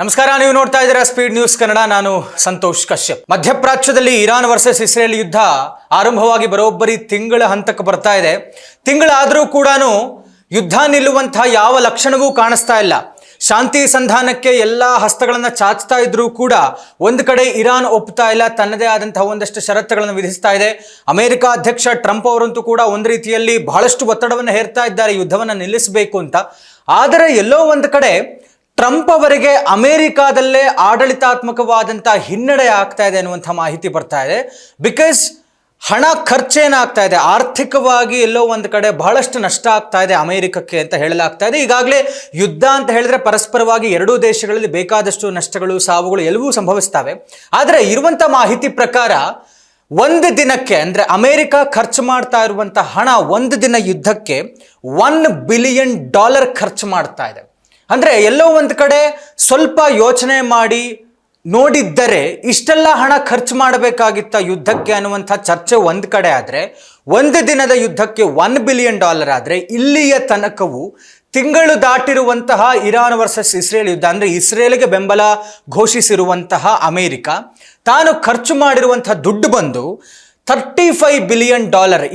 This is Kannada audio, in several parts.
ನಮಸ್ಕಾರ, ನೀವು ನೋಡ್ತಾ ಇದ್ದೀರಾ ಸ್ಪೀಡ್ ನ್ಯೂಸ್ ಕನ್ನಡ. ನಾನು ಸಂತೋಷ್ ಕಶ್ಯಪ್. ಮಧ್ಯಪ್ರಾಚ್ಯದಲ್ಲಿ ಇರಾನ್ ವರ್ಸಸ್ ಇಸ್ರೇಲ್ ಯುದ್ಧ ಆರಂಭವಾಗಿ ಬರೋಬ್ಬರಿ ತಿಂಗಳ ಹಂತಕ್ಕೆ ಬರ್ತಾ ಇದೆ. ತಿಂಗಳಾದರೂ ಕೂಡ ಯುದ್ಧ ನಿಲ್ಲುವಂತಹ ಯಾವ ಲಕ್ಷಣವೂ ಕಾಣಿಸ್ತಾ ಇಲ್ಲ. ಶಾಂತಿ ಸಂಧಾನಕ್ಕೆ ಎಲ್ಲ ಹಸ್ತಗಳನ್ನ ಚಾಚ್ತಾ ಇದ್ರೂ ಕೂಡ ಒಂದು ಕಡೆ ಇರಾನ್ ಒಪ್ತಾ ಇಲ್ಲ, ತನ್ನದೇ ಆದಂತಹ ಒಂದಷ್ಟು ಷರತ್ತುಗಳನ್ನು ವಿಧಿಸ್ತಾ ಇದೆ. ಅಮೆರಿಕ ಅಧ್ಯಕ್ಷ ಟ್ರಂಪ್ ಅವರಂತೂ ಕೂಡ ಒಂದು ರೀತಿಯಲ್ಲಿ ಬಹಳಷ್ಟು ಒತ್ತಡವನ್ನು ಹೇರ್ತಾ ಇದ್ದಾರೆ ಯುದ್ಧವನ್ನು ನಿಲ್ಲಿಸಬೇಕು ಅಂತ. ಆದರೆ ಎಲ್ಲೋ ಒಂದು ಕಡೆ ಟ್ರಂಪ್ ಅವರಿಗೆ ಅಮೆರಿಕಾದಲ್ಲೇ ಆಡಳಿತಾತ್ಮಕವಾದಂತಹ ಹಿನ್ನಡೆ ಆಗ್ತಾ ಇದೆ ಅನ್ನುವಂಥ ಮಾಹಿತಿ ಬರ್ತಾ ಇದೆ. ಬಿಕಾಸ್ ಹಣ ಖರ್ಚೇನಾಗ್ತಾ ಇದೆ, ಆರ್ಥಿಕವಾಗಿ ಎಲ್ಲೋ ಒಂದು ಕಡೆ ಬಹಳಷ್ಟು ನಷ್ಟ ಆಗ್ತಾ ಇದೆ ಅಮೆರಿಕಕ್ಕೆ ಅಂತ ಹೇಳಲಾಗ್ತಾ ಇದೆ. ಈಗಾಗಲೇ ಯುದ್ಧ ಅಂತ ಹೇಳಿದ್ರೆ ಪರಸ್ಪರವಾಗಿ ಎರಡೂ ದೇಶಗಳಲ್ಲಿ ಬೇಕಾದಷ್ಟು ನಷ್ಟಗಳು, ಸಾವುಗಳು ಎಲ್ಲವೂ ಸಂಭವಿಸ್ತವೆ. ಆದರೆ ಇರುವಂಥ ಮಾಹಿತಿ ಪ್ರಕಾರ ಒಂದು ದಿನಕ್ಕೆ ಅಂದರೆ ಅಮೆರಿಕ ಖರ್ಚು ಮಾಡ್ತಾ ಇರುವಂಥ ಹಣ ಒಂದು ದಿನ ಯುದ್ಧಕ್ಕೆ $1 ಬಿಲಿಯನ್ ಖರ್ಚು ಮಾಡ್ತಾ ಇದೆ. ಅಂದರೆ ಎಲ್ಲೋ ಒಂದು ಕಡೆ ಸ್ವಲ್ಪ ಯೋಚನೆ ಮಾಡಿ ನೋಡಿದ್ದರೆ ಇಷ್ಟೆಲ್ಲ ಹಣ ಖರ್ಚು ಮಾಡಬೇಕಾಗಿತ್ತ ಯುದ್ಧಕ್ಕೆ ಅನ್ನುವಂಥ ಚರ್ಚೆ ಒಂದು ಕಡೆ ಆದರೆ, ಒಂದು ದಿನದ ಯುದ್ಧಕ್ಕೆ $1 ಬಿಲಿಯನ್ ಆದರೆ ಇಲ್ಲಿಯ ತನಕವೂ ತಿಂಗಳು ದಾಟಿರುವಂತಹ ಇರಾನ್ ವರ್ಸಸ್ ಇಸ್ರೇಲ್ ಯುದ್ಧ ಅಂದರೆ ಇಸ್ರೇಲ್ಗೆ ಬೆಂಬಲ ಘೋಷಿಸಿರುವಂತಹ ಅಮೆರಿಕ ತಾನು ಖರ್ಚು ಮಾಡಿರುವಂತಹ ದುಡ್ಡು ಬಂದು $35 ಬಿಲಿಯನ್.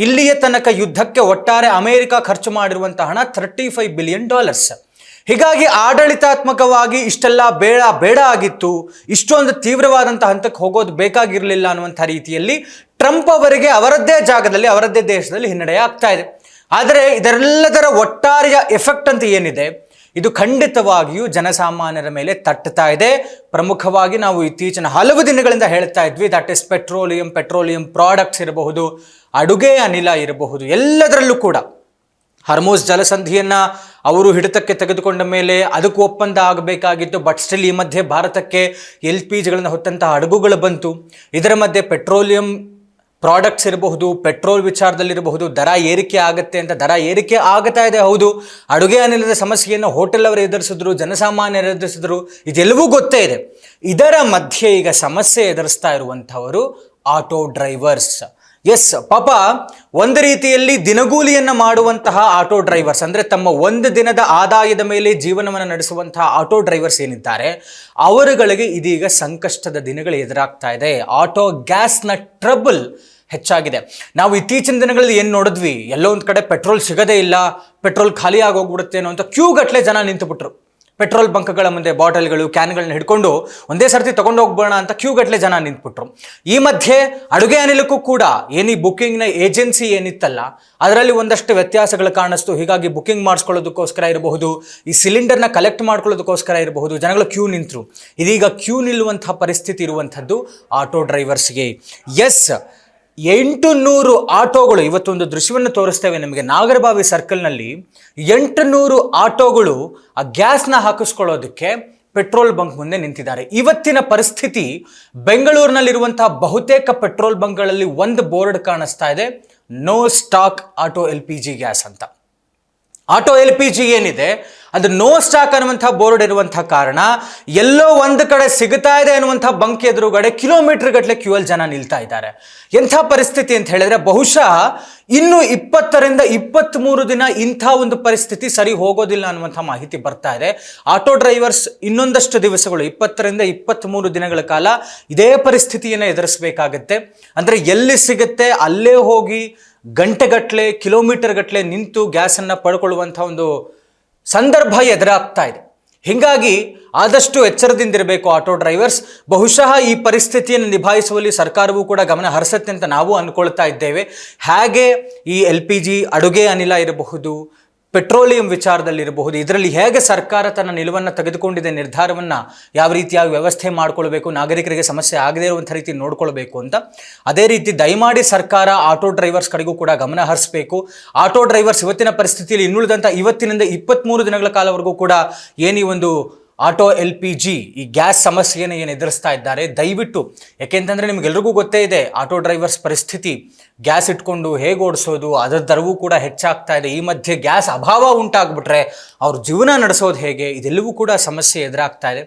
ಇಲ್ಲಿಯ ತನಕ ಯುದ್ಧಕ್ಕೆ ಒಟ್ಟಾರೆ ಅಮೆರಿಕ ಖರ್ಚು ಮಾಡಿರುವಂತಹ ಹಣ $35 ಬಿಲಿಯನ್. ಹೀಗಾಗಿ ಆಡಳಿತಾತ್ಮಕವಾಗಿ ಇಷ್ಟೆಲ್ಲ ಬೇಡ ಆಗಿತ್ತು, ಇಷ್ಟೊಂದು ತೀವ್ರವಾದಂಥ ಹಂತಕ್ಕೆ ಹೋಗೋದು ಬೇಕಾಗಿರಲಿಲ್ಲ ಅನ್ನುವಂಥ ರೀತಿಯಲ್ಲಿ ಟ್ರಂಪ್ ಅವರಿಗೆ ಅವರದ್ದೇ ಜಾಗದಲ್ಲಿ ಅವರದ್ದೇ ದೇಶದಲ್ಲಿ ಹಿನ್ನಡೆ ಆಗ್ತಾ ಇದೆ. ಆದರೆ ಇದರೆಲ್ಲದರ ಒಟ್ಟಾರೆಯ ಎಫೆಕ್ಟ್ ಅಂತ ಏನಿದೆ, ಇದು ಖಂಡಿತವಾಗಿಯೂ ಜನಸಾಮಾನ್ಯರ ಮೇಲೆ ತಟ್ಟುತ್ತಾ ಇದೆ. ಪ್ರಮುಖವಾಗಿ ನಾವು ಇತ್ತೀಚಿನ ಹಲವು ದಿನಗಳಿಂದ ಹೇಳ್ತಾ ಇದ್ವಿ, ದಟ್ ಇಸ್ ಪೆಟ್ರೋಲಿಯಂ ಪ್ರಾಡಕ್ಟ್ಸ್ ಇರಬಹುದು, ಅಡುಗೆ ಅನಿಲ ಇರಬಹುದು, ಎಲ್ಲದರಲ್ಲೂ ಕೂಡ ಹರ್ಮೋಸ್ ಜಲಸಂಧಿಯನ್ನು ಅವರು ಹಿಡಿತಕ್ಕೆ ತೆಗೆದುಕೊಂಡ ಮೇಲೆ ಅದಕ್ಕೂ ಒಪ್ಪಂದ ಆಗಬೇಕಾಗಿತ್ತು. ಬಟ್ ಸ್ಟಿಲ್ ಈ ಮಧ್ಯೆ ಭಾರತಕ್ಕೆ LPGಗಳನ್ನು ಹೊತ್ತಂತಹ ಹಡಗುಗಳು ಬಂತು. ಇದರ ಮಧ್ಯೆ ಪೆಟ್ರೋಲಿಯಂ ಪ್ರಾಡಕ್ಟ್ಸ್ ಇರಬಹುದು, ಪೆಟ್ರೋಲ್ ವಿಚಾರದಲ್ಲಿರಬಹುದು, ದರ ಏರಿಕೆ ಆಗುತ್ತೆ ಅಂತ ದರ ಏರಿಕೆ ಆಗ್ತಾ ಇದೆ. ಹೌದು, ಅಡುಗೆ ಅನಿಲದ ಸಮಸ್ಯೆಯನ್ನು ಹೋಟೆಲ್ ಅವರು ಎದುರಿಸಿದ್ರು, ಜನಸಾಮಾನ್ಯರು ಎದುರಿಸಿದ್ರು, ಇದೆಲ್ಲವೂ ಗೊತ್ತೇ ಇದೆ. ಇದರ ಮಧ್ಯೆ ಈಗ ಸಮಸ್ಯೆ ಎದುರಿಸ್ತಾ ಇರುವಂಥವರು ಆಟೋ ಡ್ರೈವರ್ಸ್. ಎಸ್ ಪಾಪ, ಒಂದು ರೀತಿಯಲ್ಲಿ ದಿನಗೂಲಿಯನ್ನು ಮಾಡುವಂತಹ ಆಟೋ ಡ್ರೈವರ್ಸ್ ಅಂದರೆ ತಮ್ಮ ಒಂದು ದಿನದ ಆದಾಯದ ಮೇಲೆ ಜೀವನವನ್ನು ನಡೆಸುವಂತಹ ಆಟೋ ಡ್ರೈವರ್ಸ್ ಏನಿದ್ದಾರೆ ಅವರುಗಳಿಗೆ ಇದೀಗ ಸಂಕಷ್ಟದ ದಿನಗಳು ಎದುರಾಗ್ತಾ ಇದೆ. ಆಟೋ ಗ್ಯಾಸ್ನ ಟ್ರಬಲ್ ಹೆಚ್ಚಾಗಿದೆ. ನಾವು ಇತ್ತೀಚಿನ ದಿನಗಳಲ್ಲಿ ಏನು ನೋಡಿದ್ವಿ, ಎಲ್ಲೋ ಒಂದು ಕಡೆ ಪೆಟ್ರೋಲ್ ಸಿಗದೇ ಇಲ್ಲ, ಪೆಟ್ರೋಲ್ ಖಾಲಿ ಆಗೋಗ್ಬಿಡುತ್ತೆ ಅನ್ನೋ ಅಂತ ಕ್ಯೂ ಗಟ್ಟಲೆ ಜನ ನಿಂತುಬಿಟ್ರು. ಪೆಟ್ರೋಲ್ ಬಂಕ್ಗಳ ಮುಂದೆ ಬಾಟಲ್ಗಳು, ಕ್ಯಾನ್ಗಳನ್ನ ಹಿಡ್ಕೊಂಡು ಒಂದೇ ಸರ್ತಿ ತೊಗೊಂಡು ಹೋಗ್ಬೋಣ ಅಂತ ಕ್ಯೂ ಗಟ್ಟಲೆ ಜನ ನಿಂತ್ಬಿಟ್ರು. ಈ ಮಧ್ಯೆ ಅಡುಗೆ ಅನಿಲಕ್ಕೂ ಕೂಡ ಈ ಬುಕ್ಕಿಂಗ್ನ ಏಜೆನ್ಸಿ ಏನಿತ್ತಲ್ಲ ಅದರಲ್ಲಿ ಒಂದಷ್ಟು ವ್ಯತ್ಯಾಸಗಳು ಕಾಣಿಸ್ತು. ಹೀಗಾಗಿ ಬುಕ್ಕಿಂಗ್ ಮಾಡಿಸ್ಕೊಳ್ಳೋದಕ್ಕೋಸ್ಕರ ಇರಬಹುದು, ಈ ಸಿಲಿಂಡರ್ನ ಕಲೆಕ್ಟ್ ಮಾಡ್ಕೊಳ್ಳೋದಕ್ಕೋಸ್ಕರ ಇರಬಹುದು, ಜನಗಳು ಕ್ಯೂ ನಿಂತರು. ಇದೀಗ ಕ್ಯೂ ನಿಲ್ಲುವಂತಹ ಪರಿಸ್ಥಿತಿ ಇರುವಂಥದ್ದು ಆಟೋ ಡ್ರೈವರ್ಸ್ಗೆ. ಎಸ್, 800 ಆಟೋಗಳು, ಇವತ್ತೊಂದು ದೃಶ್ಯವನ್ನು ತೋರಿಸ್ತೇವೆ ನಿಮಗೆ. ನಾಗರಬಾವಿ ಸರ್ಕಲ್ನಲ್ಲಿ 800 ಆಟೋಗಳು ಆ ಗ್ಯಾಸ್ನ ಹಾಕಿಸ್ಕೊಳ್ಳೋದಕ್ಕೆ ಪೆಟ್ರೋಲ್ ಬಂಕ್ ಮುಂದೆ ನಿಂತಿದ್ದಾರೆ. ಇವತ್ತಿನ ಪರಿಸ್ಥಿತಿ ಬೆಂಗಳೂರಿನಲ್ಲಿರುವಂತಹ ಬಹುತೇಕ ಪೆಟ್ರೋಲ್ ಬಂಕ್ಗಳಲ್ಲಿ ಒಂದು ಬೋರ್ಡ್ ಕಾಣಿಸ್ತಾ ಇದೆ, no stock auto LPG gas ಅಂತ. ಆಟೋ LPG ಏನಿದೆ ಅದು ನೋ ಸ್ಟಾಕ್ ಅನ್ನುವಂಥ ಬೋರ್ಡ್ ಇರುವಂಥ ಕಾರಣ ಎಲ್ಲೋ ಒಂದು ಕಡೆ ಸಿಗುತ್ತಾ ಇದೆ ಅನ್ನುವಂಥ ಬಂಕ್ ಎದುರುಗಡೆ ಕಿಲೋಮೀಟರ್ ಗಟ್ಟಲೆ ಕ್ಯೂ ಅಲ್ಲಿ ಜನ ನಿಲ್ತಾ ಇದ್ದಾರೆ. ಎಂಥ ಪರಿಸ್ಥಿತಿ ಅಂತ ಹೇಳಿದ್ರೆ ಬಹುಶಃ ಇನ್ನು 20ರಿಂದ 23 ದಿನ ಇಂಥ ಒಂದು ಪರಿಸ್ಥಿತಿ ಸರಿ ಹೋಗೋದಿಲ್ಲ ಅನ್ನುವಂಥ ಮಾಹಿತಿ ಬರ್ತಾ ಇದೆ. ಆಟೋ ಡ್ರೈವರ್ಸ್ ಇನ್ನೊಂದಷ್ಟು ದಿವಸಗಳು 20ರಿಂದ 23 ದಿನಗಳ ಕಾಲ ಇದೇ ಪರಿಸ್ಥಿತಿಯನ್ನು ಎದುರಿಸಬೇಕಾಗತ್ತೆ. ಅಂದರೆ ಎಲ್ಲಿ ಸಿಗುತ್ತೆ ಅಲ್ಲೇ ಹೋಗಿ ಗಂಟೆಗಟ್ಟಲೆ, ಕಿಲೋಮೀಟರ್ ಗಟ್ಟಲೆ ನಿಂತು ಗ್ಯಾಸನ್ನು ಪಡ್ಕೊಳ್ಳುವಂಥ ಒಂದು ಸಂದರ್ಭ ಎದುರಾಗ್ತಾ ಇದೆ. ಹೀಗಾಗಿ ಆದಷ್ಟು ಎಚ್ಚರದಿಂದಿರಬೇಕು ಆಟೋ ಡ್ರೈವರ್ಸ್. ಬಹುಶಃ ಈ ಪರಿಸ್ಥಿತಿಯನ್ನು ನಿಭಾಯಿಸುವಲ್ಲಿ ಸರ್ಕಾರವೂ ಕೂಡ ಗಮನ ಹರಿಸುತ್ತೆ ಅಂತ ನಾವು ಅಂದ್ಕೊಳ್ತಾ ಇದ್ದೇವೆ. ಹಾಗೆ ಈ LPG ಅಡುಗೆ ಅನಿಲ ಇರಬಹುದು, ಪೆಟ್ರೋಲಿಯಂ ವಿಚಾರದಲ್ಲಿರಬಹುದು, ಇದರಲ್ಲಿ ಹೇಗೆ ಸರ್ಕಾರ ತನ್ನ ನಿಲುವನ್ನು ತೆಗೆದುಕೊಂಡಿದೆ, ನಿರ್ಧಾರವನ್ನು ಯಾವ ರೀತಿಯಾಗಿ ವ್ಯವಸ್ಥೆ ಮಾಡಿಕೊಳ್ಬೇಕು, ನಾಗರಿಕರಿಗೆ ಸಮಸ್ಯೆ ಆಗದೇ ಇರುವಂಥ ರೀತಿ ನೋಡ್ಕೊಳ್ಬೇಕು ಅಂತ, ಅದೇ ರೀತಿ ದಯಮಾಡಿ ಸರ್ಕಾರ ಆಟೋ ಡ್ರೈವರ್ಸ್ ಕಡೆಗೂ ಕೂಡ ಗಮನ ಹರಿಸಬೇಕು. ಆಟೋ ಡ್ರೈವರ್ಸ್ ಇವತ್ತಿನ ಪರಿಸ್ಥಿತಿಯಲ್ಲಿ ಇನ್ನುಳಿದಂಥ ಇವತ್ತಿನಿಂದ 23 ದಿನಗಳ ಕಾಲವರೆಗೂ ಕೂಡ ಈ ಒಂದು ಆಟೋ LPG ಈ ಗ್ಯಾಸ್ ಸಮಸ್ಯೆಯನ್ನು ಏನು ಎದುರಿಸ್ತಾ ಇದ್ದಾರೆ, ದಯವಿಟ್ಟು, ಯಾಕೆಂತಂದರೆ ನಿಮಗೆಲ್ರಿಗೂ ಗೊತ್ತೇ ಇದೆ ಆಟೋ ಡ್ರೈವರ್ಸ್ ಪರಿಸ್ಥಿತಿ. ಗ್ಯಾಸ್ ಇಟ್ಕೊಂಡು ಹೇಗೆ ಓಡಿಸೋದು, ಅದರ ದರವೂ ಕೂಡ ಹೆಚ್ಚಾಗ್ತಾ ಇದೆ. ಈ ಮಧ್ಯೆ ಗ್ಯಾಸ್ ಅಭಾವ ಉಂಟಾಗ್ಬಿಟ್ರೆ ಅವ್ರ ಜೀವನ ನಡೆಸೋದು ಹೇಗೆ, ಇದೆಲ್ಲವೂ ಕೂಡ ಸಮಸ್ಯೆ ಎದುರಾಗ್ತಾ ಇದೆ.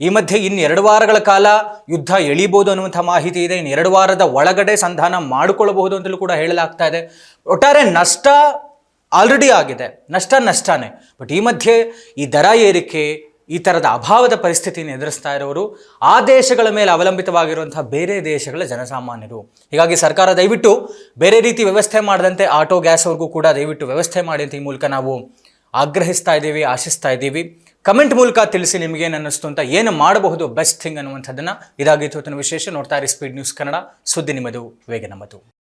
ಈ ಮಧ್ಯೆ ಇನ್ನು 2 ವಾರಗಳ ಕಾಲ ಯುದ್ಧ ಎಳಿಬೋದು ಅನ್ನುವಂಥ ಮಾಹಿತಿ ಇದೆ. ಇನ್ನು 2 ವಾರದ ಒಳಗಡೆ ಸಂಧಾನ ಮಾಡಿಕೊಳ್ಳಬಹುದು ಅಂತಲೂ ಕೂಡ ಹೇಳಲಾಗ್ತಾ ಇದೆ. ಒಟ್ಟಾರೆ ನಷ್ಟ ಆಲ್ರೆಡಿ ಆಗಿದೆ, ನಷ್ಟನೇ. ಬಟ್ ಈ ಮಧ್ಯೆ ಈ ದರ ಏರಿಕೆ, ಈ ಥರದ ಅಭಾವದ ಪರಿಸ್ಥಿತಿಯನ್ನು ಎದುರಿಸ್ತಾ ಇರೋರು ಆ ದೇಶಗಳ ಮೇಲೆ ಅವಲಂಬಿತವಾಗಿರುವಂತಹ ಬೇರೆ ದೇಶಗಳ ಜನಸಾಮಾನ್ಯರು. ಹೀಗಾಗಿ ಸರ್ಕಾರ ದಯವಿಟ್ಟು ಬೇರೆ ರೀತಿ ವ್ಯವಸ್ಥೆ ಮಾಡದಂತೆ ಆಟೋ ಗ್ಯಾಸ್ವರೆಗೂ ಕೂಡ ದಯವಿಟ್ಟು ವ್ಯವಸ್ಥೆ ಮಾಡಿ ಅಂತ ಈ ಮೂಲಕ ನಾವು ಆಗ್ರಹಿಸ್ತಾ ಇದ್ದೀವಿ, ಆಶಿಸ್ತಾ ಇದ್ದೀವಿ. ಕಮೆಂಟ್ ಮೂಲಕ ತಿಳಿಸಿ ನಿಮಗೇನು ಅನ್ನಿಸ್ತು ಅಂತ, ಏನು ಮಾಡಬಹುದು ಬೆಸ್ಟ್ ಥಿಂಗ್ ಅನ್ನುವಂಥದ್ದನ್ನು. ಇದಾಗಿತ್ತು ಇವತ್ತಿನ ವಿಶೇಷ. ನೋಡ್ತಾ ಇರಿ ಸ್ಪೀಡ್ ನ್ಯೂಸ್ ಕನ್ನಡ, ಸುದ್ದಿ ನಿಮ್ಮದು, ವೇಗ ನಮ್ಮದು.